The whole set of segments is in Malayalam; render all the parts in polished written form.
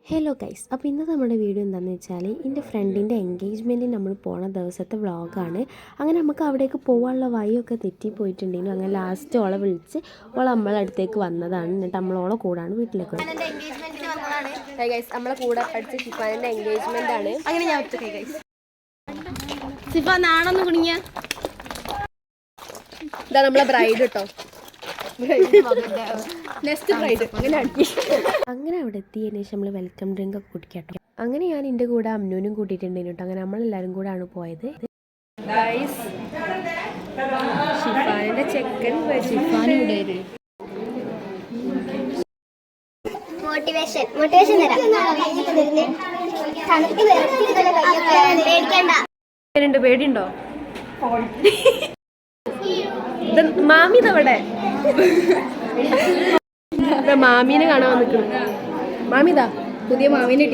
ഹലോ ഗൈസ്, അപ്പോൾ ഇന്നത്തെ നമ്മുടെ വീഡിയോ എന്താണെന്ന് വെച്ചാൽ എൻ്റെ ഫ്രണ്ടിൻ്റെ എൻഗേജ്മെൻറ്റിന് നമ്മൾ പോണ ദിവസത്തെ വ്ളോഗാണ്. അങ്ങനെ നമുക്ക് അവിടേക്ക് പോകാനുള്ള വഴിയൊക്കെ തെറ്റിപ്പോയിട്ടുണ്ടെങ്കിലും അങ്ങനെ ലാസ്റ്റ് ഓളെ വിളിച്ച് ഓളെ നമ്മളെ അടുത്തേക്ക് വന്നതാണ്. എന്നിട്ട് നമ്മളോളെ കൂടാണ് വീട്ടിലേക്ക് വരുന്നത്. നമ്മളെ കൂടെ പഠിച്ച ഷിഫാനിൻ്റെ എൻഗേജ്മെൻ്റ് ആണ്. അങ്ങനെ ഞാൻ ഷിഫ നാണൊന്ന് കുടുങ്ങിയ ഇതാ നമ്മളെ ബ്രൈഡ് കേട്ടോ. അങ്ങനെ അവിടെ എത്തിയതിനു ശേഷം നമ്മൾ വെൽക്കം ഡ്രിങ്ക് ഒക്കെ കുടിക്കട്ടോ. അങ്ങനെ ഞാൻ എൻ്റെ കൂടെ അമ്നൂനും കൂട്ടിയിട്ടുണ്ടായിരുന്നു കേട്ടോ. അങ്ങനെ നമ്മളെല്ലാവരും കൂടാണ് പോയത്. ഷിഫാനിന്റെ ചെക്കൻ പേടിയുണ്ടോ? മാമി ഇതവിടെ മാമീനെ കാണാൻ വന്നിക്കണം. മാമിതാ പുതിയ മാമീനെ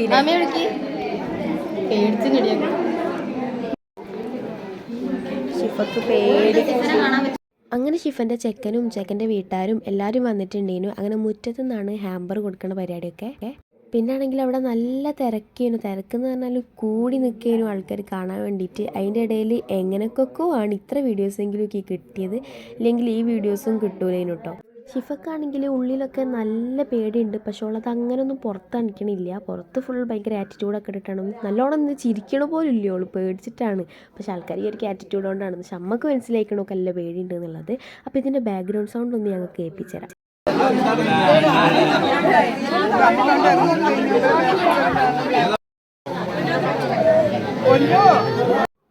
ഷിഫക്ക് പേടി. അങ്ങനെ ഷിഫന്റെ ചെക്കനും ചെക്കൻ്റെ വീട്ടുകാരും എല്ലാവരും വന്നിട്ടുണ്ടേനു. അങ്ങനെ മുറ്റത്തു നിന്നാണ് ഹാമ്പർ കൊടുക്കുന്ന പരിപാടിയൊക്കെ. പിന്നെ ആണെങ്കിൽ അവിടെ നല്ല തിരക്കേനു. തിരക്കെന്ന് പറഞ്ഞാൽ കൂടി നിൽക്കേനു ആൾക്കാർ കാണാൻ വേണ്ടിയിട്ട്. അതിൻ്റെ ഇടയിൽ എങ്ങനെയൊക്കെ ആണ് ഇത്ര വീഡിയോസെങ്കിലും ഒക്കെ കിട്ടിയത്. ഇല്ലെങ്കിൽ ഈ വീഡിയോസും കിട്ടൂലേനു കേട്ടോ. ഷിഫക്കാണെങ്കിൽ ഉള്ളിലൊക്കെ നല്ല പേടിയുണ്ട്. പക്ഷേ ഉള്ളത് അങ്ങനെയൊന്നും പുറത്ത് കാണിക്കണില്ല. പുറത്ത് ഫുൾ ഭയങ്കര ആറ്റിറ്റ്യൂഡൊക്കെ ഇട്ടിട്ടാണ്. നല്ലോണം ഒന്ന് ചിരിക്കണ പോലും ഇല്ല, ഓള് പേടിച്ചിട്ടാണ്. പക്ഷേ ആൾക്കാർ ഈ ഒരു ആറ്റിറ്റ്യൂഡ് കൊണ്ടാണ്. പക്ഷെ അമ്മക്ക് മനസ്സിലാക്കണമൊക്കെ നല്ല പേടിയുണ്ട് എന്നുള്ളത്. അപ്പോൾ ഇതിൻ്റെ ബാക്ക്ഗ്രൗണ്ട് സൗണ്ട് ഒന്ന് ഞങ്ങൾക്ക് കേൾപ്പിച്ചു തരാം.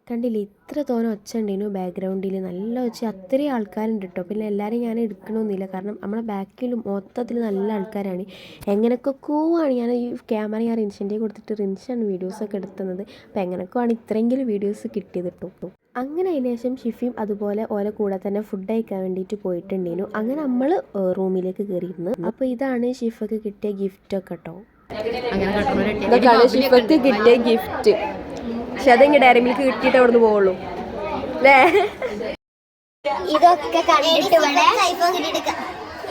കണ്ടില്ലേ, ഇത്ര തോനെ ഒച്ച ഉണ്ടേനു ബാക്ക്ഗ്രൗണ്ടിൽ. നല്ല ഒച്ച, അത്രയും ആൾക്കാരുണ്ട് കേട്ടോ. പിന്നെ എല്ലാവരും ഞാൻ എടുക്കണമെന്നില്ല, കാരണം നമ്മളെ ബാക്കിലും മൊത്തത്തിൽ നല്ല ആൾക്കാരാണ്. എങ്ങനെയൊക്കെയാണ് ഞാൻ ഈ ക്യാമറ ഞാൻ റിൻഷൻ്റെ കൊടുത്തിട്ട് റിൻഷാണ് വീഡിയോസൊക്കെ എടുത്തുന്നത്. അപ്പോൾ എങ്ങനെയൊക്കെയാണ് ഇത്രയെങ്കിലും വീഡിയോസ് കിട്ടിയത് കേട്ടോ. അങ്ങനെ അതിന് ശേഷം ഷിഫിയും അതുപോലെ ഓലെ കൂടെ തന്നെ ഫുഡ് കഴിക്കാൻ വേണ്ടിയിട്ട് പോയിട്ടുണ്ടേനു. അങ്ങനെ നമ്മൾ റൂമിലേക്ക് കയറിയിരുന്നു. അപ്പോൾ ഇതാണ് ഷിഫക്ക് കിട്ടിയ ഗിഫ്റ്റൊക്കെ കേട്ടോ. ഇതൊക്കെയാണ് ഷിഫക്ക് കിട്ടിയ ഗിഫ്റ്റ്. പക്ഷെ അതെങ്ങനെ ഡയറി മിൽക്ക് കിട്ടിയിട്ട് അവിടെ നിന്ന് പോവുള്ളൂ അല്ലേ? ഇതൊക്കെ കണ്ടിട്ട്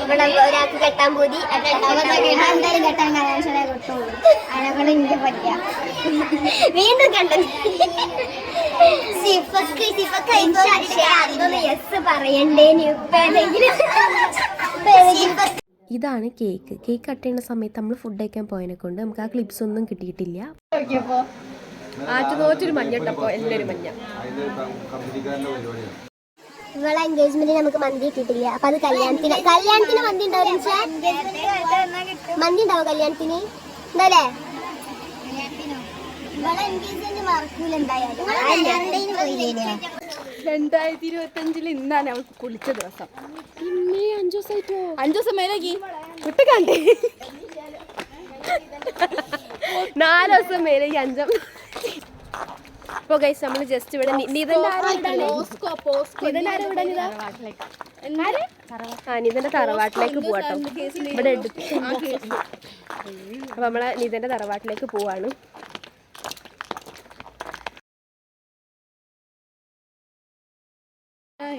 ഇവിടെ ഒരാൾക്ക് കെട്ടാൻ പോതി എന്തായാലും കെട്ടാൻ കലാശാല കിട്ടുള്ളൂ. അതിനെക്കൊണ്ട് എനിക്ക് പറ്റിയ വീണ്ടും കണ്ടു അതൊന്ന് യെസ് പറയണ്ടേന്. ഇതാണ് കേക്ക്. കേക്ക് കട്ട് ചെയ്യുന്ന സമയത്ത് നമ്മൾ ഫുഡ് കഴിക്കാൻ പോയതിനെ കൊണ്ട് നമുക്ക് ആ ക്ലിപ്സ് ഒന്നും കിട്ടിയിട്ടില്ല. ആറ്റുനോറ്റൊരു മഞ്ഞട്ടപ്പോ എല്ലാവരും മഞ്ഞ. ഇവളെ എൻഗേജ്മെന്റ് നമുക്ക് മന്തി കിട്ടിയിട്ടില്ല. അപ്പൊ അത് കല്യാണത്തിന് മന്തി ഉണ്ടാവും. മന്തി ഉണ്ടാവും കല്യാണത്തിന് എന്തായാലേ? ഇവളെ എൻഗേജ്മെന്റ് മറക്കൂല എന്തായാലും. 2025 ഇന്നാണ് അവൾക്ക് കുളിച്ച ദിവസം. 5 ദിവസം മേലേക്ക് വിട്ടുകാണ്ടേ 4 ദിവസം മേലേക്ക് 5. അപ്പോൾ ഗൈസ് നമ്മൾ ജസ്റ്റ് ഇവിടെ നിതന്റെ തറവാട്ടിലേക്ക് പോവാട്ടോ. ഇവിടെ എടുത്ത് അപ്പൊ നമ്മളെ നിതന്റെ തറവാട്ടിലേക്ക് പോവാണ്.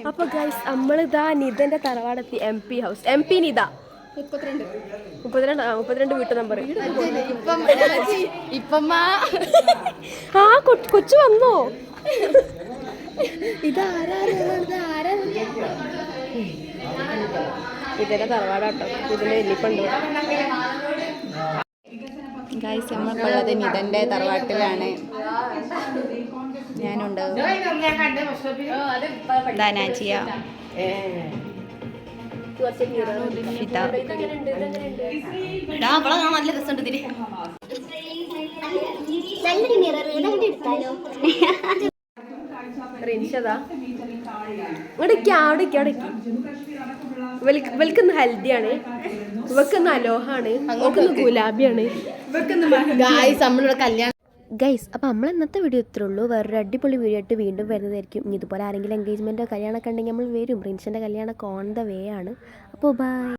അപ്പൊ ഗൈസ് നമ്മളിതാ നിതന്റെ തറവാടെത്തി. MP house. MP നിത 32 വീട്ടു നമ്പർ. ആ കൊച്ചു വന്നോ? ഇതിന്റെ തറവാടാട്ടോ. ഇതിന്റെ വെല്ലിപ്പുണ്ട്. ഗൈസ് നമ്മളിപ്പോൾ ഉള്ളത് നിതന്റെ തറവാട്ടിലാണ്. ഞാനുണ്ട്, ധനാജിയ, നല്ല രസമുണ്ട് ഇതിന്. റിൻഷതാ ഇവൽക്കൊന്ന് ഹൽദിയാണ്, ഇവക്കൊന്ന് അലോഹാണ്, ഇവക്കൊന്ന് ഗുലാബിയാണ്. ഗൈസ്, അപ്പോൾ നമ്മൾ ഇന്നത്തെ വീഡിയോ ഇത്രേ ഉള്ളൂ. വേറൊരു അടിപൊളി വീഡിയോ ആയിട്ട് വീണ്ടും വരുന്നതായിരിക്കും. ഇതുപോലെ ആരെങ്കിലും എൻഗേജ്മെൻറ്റോ കല്യാണമൊക്കെ ഉണ്ടെങ്കിൽ നമ്മൾ വരും. റിൻഷൻ്റെ കല്യാണമൊക്കെ ഓൺ ദ വേ ആണ്. അപ്പോൾ ബൈ.